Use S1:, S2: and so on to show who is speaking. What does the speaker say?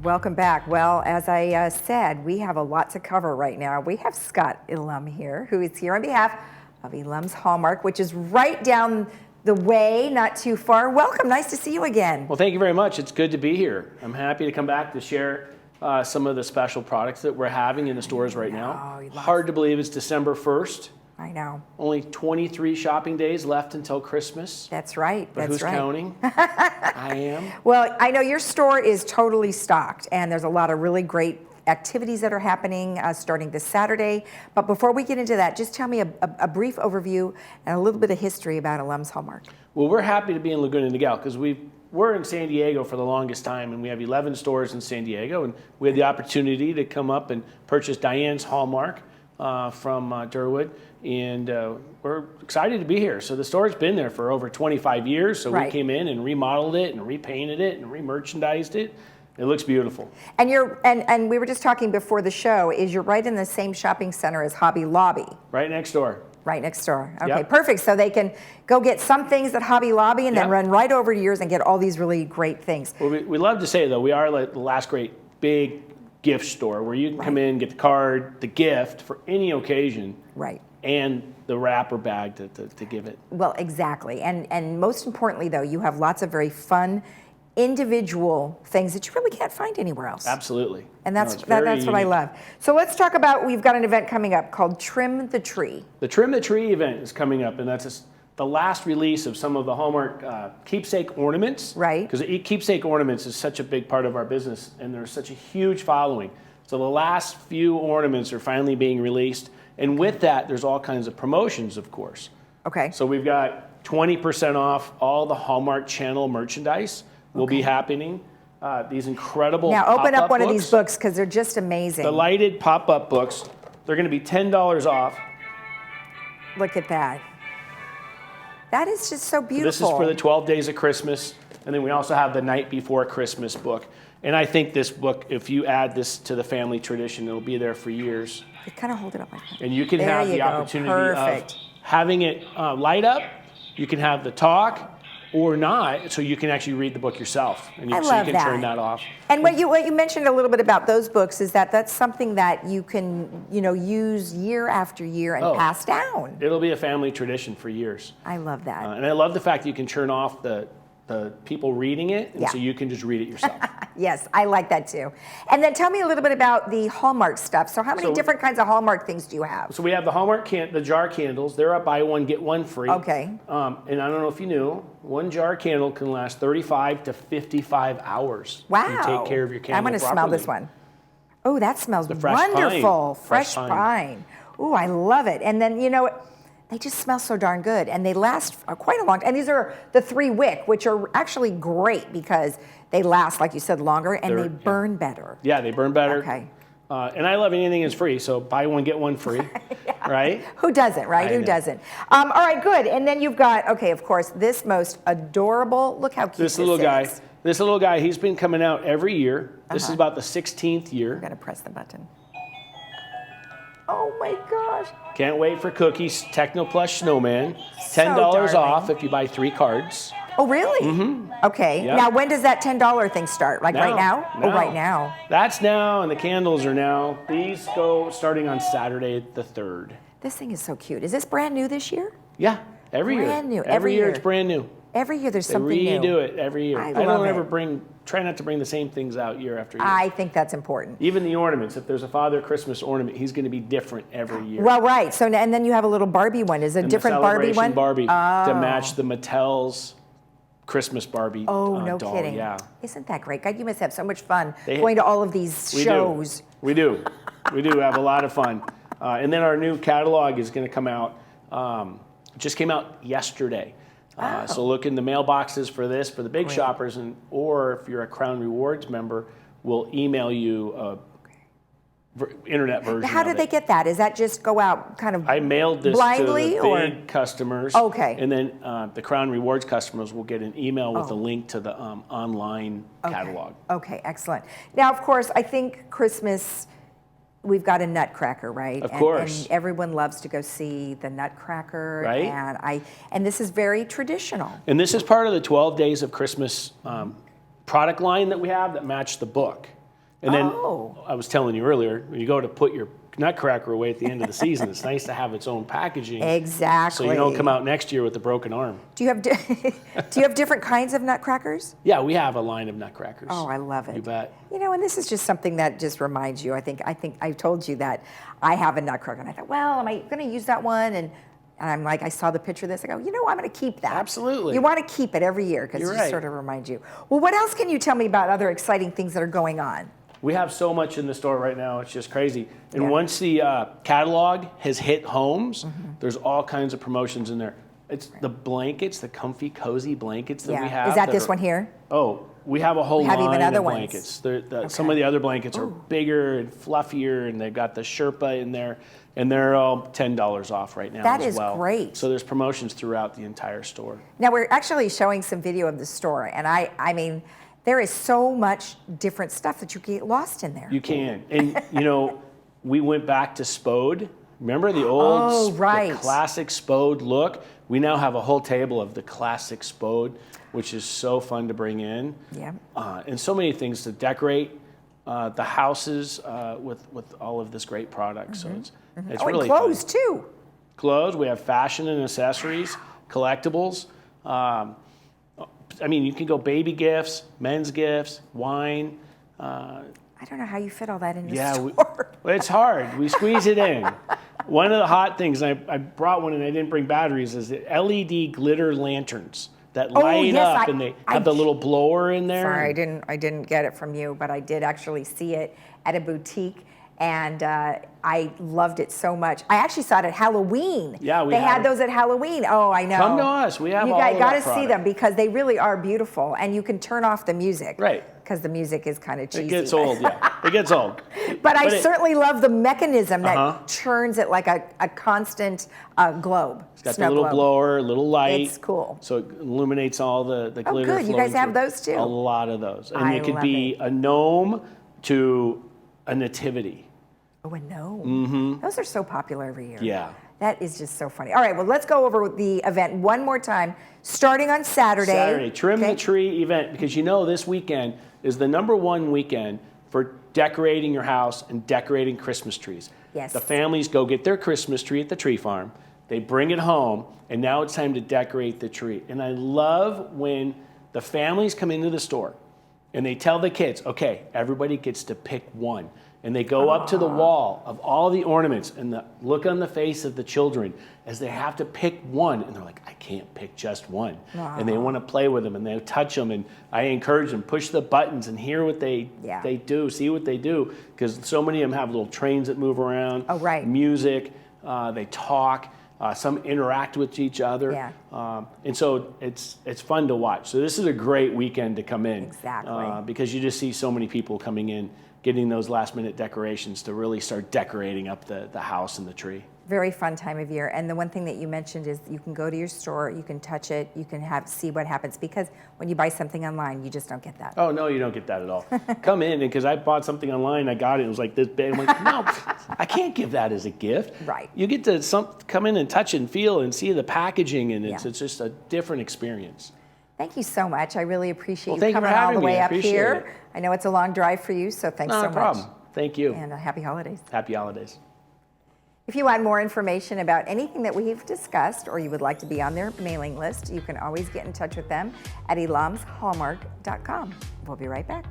S1: Welcome back. Well, as I said, we have a lot to cover right now. We have Scott Elam here, who is here on behalf of Elam's Hallmark, which is right down the way, not too far. Welcome. Nice to see you again.
S2: Well, thank you very much. It's good to be here. I'm happy to come back to share some of the special products that we're having in the stores right now. Hard to believe it's December 1st.
S1: I know.
S2: Only 23 shopping days left until Christmas.
S1: That's right.
S2: But
S1: That's
S2: who's counting? I am.
S1: Well, I know your store is totally stocked, and there's a lot of really great activities that are happening starting this Saturday. But before we get into that, just tell me a brief overview and a little bit of history about Elam's Hallmark.
S2: Well, we're happy to be in Laguna Niguel because we're in San Diego for the longest time, and we have 11 stores in San Diego, and we had the opportunity to come up and purchase Diane's Hallmark from Durwood, and we're excited to be here. So the store's been there for over 25 years, so we came in and remodeled it and repainted it and re-merchandised it. It looks beautiful. And
S1: and we were just talking before the show, is you're right in the same shopping center as Hobby Lobby.
S2: Right next door.
S1: Right next door. Okay, perfect. So they can go get some things at Hobby Lobby and then run right over to yours and get all these really great things.
S2: Well, we love to say, though, we are like the last great big gift store where you can come in, get the card, the gift for any occasion.
S1: Right.
S2: And the wrapper bag to give it.
S1: Well, exactly. And most importantly, though, you have lots of very fun individual things that you really can't find anywhere else.
S2: Absolutely.
S1: And that's what I love. So let's talk about, we've got an event coming up called Trim the Tree.
S2: The Trim the Tree event is coming up, and that's the last release of some of the Hallmark keepsake ornaments.
S1: Right.
S2: Because keepsake ornaments is such a big part of our business, and there's such a huge following. So the last few ornaments are finally being released, and with that, there's all kinds of promotions, of course.
S1: Okay.
S2: So we've got 20% off all the Hallmark Channel merchandise will be happening. These incredible
S1: now open up one
S2: books.
S1: Of these books because they're just amazing.
S2: The lighted pop-up books, they're going to be $10 off.
S1: Look at that. That is just so beautiful.
S2: This is for the 12 Days of Christmas, and then we also have the Night Before Christmas book. And I think this book, if you add this to the family tradition, it'll be there for years.
S1: You kind of hold it up like that.
S2: And you can have the opportunity of having it light up. You can have the talk, or not, so you can actually read the book yourself, and you can turn that off.
S1: And what you mentioned a little bit about those books is that's something that you can use year after year and pass down.
S2: It'll be a family tradition for years.
S1: I love that.
S2: And I love the fact that you can turn off the people reading it, and so you can just read it yourself.
S1: Yes, I like that too. And then tell me a little bit about the Hallmark stuff. So how many different kinds of Hallmark things do you have?
S2: So we have the Hallmark the jar candles. They're a buy one, get one free.
S1: Okay.
S2: And I don't know if you knew, one jar candle can last 35 to 55 hours.
S1: Wow.
S2: You take care of your candle
S1: I'm going to smell this one. Oh, that smells
S2: wonderful.
S1: Fresh pine. Oh, I love it. And then, they just smell so darn good, and they last quite a long time. And these are the 3 wick, which are actually great because they last, like you said, longer, and they burn better.
S2: Yeah, they burn better.
S1: Okay.
S2: And I love anything that's free, so buy one, get one free, right?
S1: Who doesn't, right? Who doesn't? All right, good. And then you've got, of course, this most adorable, look how cute this
S2: little guy.
S1: is.
S2: This little guy, he's been coming out every year. This is about the 16th year.
S1: I'm going to press the button. Oh my gosh.
S2: Can't wait for cookies. Techno-Plush Snowman. $10 off if you buy 3 cards.
S1: Oh, really?
S2: Mm-hmm.
S1: Okay. Yep. Now, when does that $10 thing start? Like right now? Oh, right now.
S2: That's now, and the candles are now. These go starting on Saturday the 3rd.
S1: This thing is so cute. Is this brand new this year?
S2: Yeah, every year.
S1: Brand new.
S2: Every year it's brand new.
S1: Every year there's something new.
S2: They redo it every year.
S1: I don't
S2: ever try not to bring the same things out year after year.
S1: I think that's important.
S2: Even the ornaments. If there's a Father Christmas ornament, he's going to be different every year.
S1: Well, right. So, and then you have a little Barbie one. Is it a different Barbie one?
S2: Barbie to match the Mattel's Christmas Barbie
S1: doll.
S2: No
S1: kidding.
S2: Yeah.
S1: Isn't that great? God, you must have so much fun going to all of these shows.
S2: We do. We do have a lot of fun. And then our new catalog is going to come out. Just came out yesterday. So look in the mailboxes for the big shoppers, or if you're a Crown Rewards member, we'll email you internet version.
S1: How did they get that? Is that just go out kind of
S2: I mailed this
S1: blindly,
S2: to the big customers.
S1: Okay.
S2: And then the Crown Rewards customers will get an email with a link to the online catalog.
S1: Okay, excellent. Now, of course, I think Christmas, we've got a Nutcracker, right?
S2: Of course.
S1: And everyone loves to go see the Nutcracker.
S2: Right.
S1: And this is very traditional.
S2: And this is part of the 12 Days of Christmas product line that we have that match the book. And then
S1: Oh.
S2: I was telling you earlier, when you go to put your nutcracker away at the end of the season, it's nice to have its own packaging.
S1: Exactly.
S2: So you don't come out next year with a broken arm.
S1: Do you have do you have different kinds of nutcrackers?
S2: Yeah, we have a line of nutcrackers.
S1: Oh, I love it.
S2: You bet.
S1: You know, and this is just something that just reminds you. I think I told you that I have a nutcracker, and I thought, well, am I going to use that one? And I'm like, I saw the picture of this. I go, you know, I'm going to keep that.
S2: Absolutely.
S1: You want to keep it every year because it
S2: You're
S1: just
S2: right.
S1: sort of reminds you. Well, what else can you tell me about other exciting things that are going on?
S2: We have so much in the store right now, it's just crazy. And
S1: Yeah.
S2: once the catalog has hit homes, there's all kinds of promotions in there. It's the blankets, the comfy, cozy blankets that we have.
S1: Is that this one here?
S2: Oh, we have a whole
S1: We have
S2: line
S1: even other
S2: of
S1: ones.
S2: blankets. Some of the other blankets are bigger and fluffier, and they've got the Sherpa in there, and they're all $10 off right now
S1: That
S2: as
S1: is
S2: well.
S1: great.
S2: So there's promotions throughout the entire store.
S1: Now, we're actually showing some video of the store, and I mean, there is so much different stuff that you get lost in there.
S2: You can. And, you know, we went back to Spode. Remember the old,
S1: right.
S2: the classic Spode look? We now have a whole table of the classic Spode, which is so fun to bring in.
S1: Yeah.
S2: And so many things to decorate the houses with all of this great product. So it's
S1: Oh,
S2: really
S1: and clothes
S2: fun.
S1: too.
S2: Clothes, we have fashion and accessories, collectibles. I mean, you can go baby gifts, men's gifts, wine.
S1: I don't know how you fit all that in the
S2: Yeah,
S1: store.
S2: it's hard. We squeeze it in. One of the hot things, and I brought one and I didn't bring batteries, is the LED glitter lanterns that light
S1: yes,
S2: up and they have the little blower in there.
S1: Sorry, I didn't get it from you, but I did actually see it at a boutique, and I loved it so much. I actually saw it at Halloween.
S2: Yeah,
S1: they had those at Halloween. Oh, I know.
S2: Come to us. We have
S1: you
S2: all
S1: guys
S2: of
S1: got
S2: that
S1: to see
S2: product.
S1: them because they really are beautiful, and you can turn off the music.
S2: Right.
S1: Because the music is kind of cheesy.
S2: It gets old, yeah. It gets old.
S1: But I
S2: it-
S1: certainly love the mechanism that turns it like a constant globe.
S2: It's got
S1: snow
S2: the little
S1: globe.
S2: blower, little light.
S1: It's cool.
S2: So it illuminates all the glitter.
S1: good. You guys
S2: flowing
S1: have
S2: through.
S1: those too?
S2: A lot of those. And
S1: I
S2: it could
S1: love
S2: be
S1: it.
S2: a gnome to a nativity.
S1: Oh, a gnome. Those are so popular every year.
S2: Yeah.
S1: That is just so funny. All right, well, let's go over the event one more time, starting on Saturday.
S2: Saturday, Trim the Tree event, because you know this weekend is the #1 weekend for decorating your house and decorating Christmas trees.
S1: Yes.
S2: The families go get their Christmas tree at the tree farm, they bring it home, and now it's time to decorate the tree. And I love when the families come into the store and they tell the kids, okay, everybody gets to pick one. And they go up to the wall of all the ornaments, and the look on the face of the children as they have to pick one. And they're like, I can't pick just one. And they want to play with them, and they touch them. And I encourage them, push the buttons and hear what they do, see what they do. Because so many of them have little trains that move around,
S1: Oh, right.
S2: music, they talk. Some interact with each other.
S1: Yeah.
S2: And so it's fun to watch. So this is a great weekend to come in.
S1: Exactly.
S2: Because you just see so many people coming in, getting those last minute decorations to really start decorating up the house and the tree.
S1: Very fun time of year. And the one thing that you mentioned is you can go to your store, you can touch it, you can see what happens. Because when you buy something online, you just don't get that.
S2: Oh, no, you don't get that at all. Come in, and because I bought something online, I got it, it was like this big. I'm like, no, I can't give that as a gift.
S1: Right.
S2: You get to come in and touch and feel and see the packaging, and it's
S1: Yeah.
S2: just a different experience.
S1: Thank you so much. I really appreciate
S2: Well,
S1: you
S2: thank you for
S1: coming all
S2: having
S1: the
S2: me.
S1: way
S2: I
S1: up
S2: appreciate
S1: here.
S2: it.
S1: I know it's a long drive for you, so thanks so
S2: No
S1: much.
S2: problem. Thank you.
S1: And happy holidays.
S2: Happy holidays.
S1: If you want more information about anything that we've discussed or you would like to be on their mailing list, you can always get in touch with them at elamshallmark.com. We'll be right back.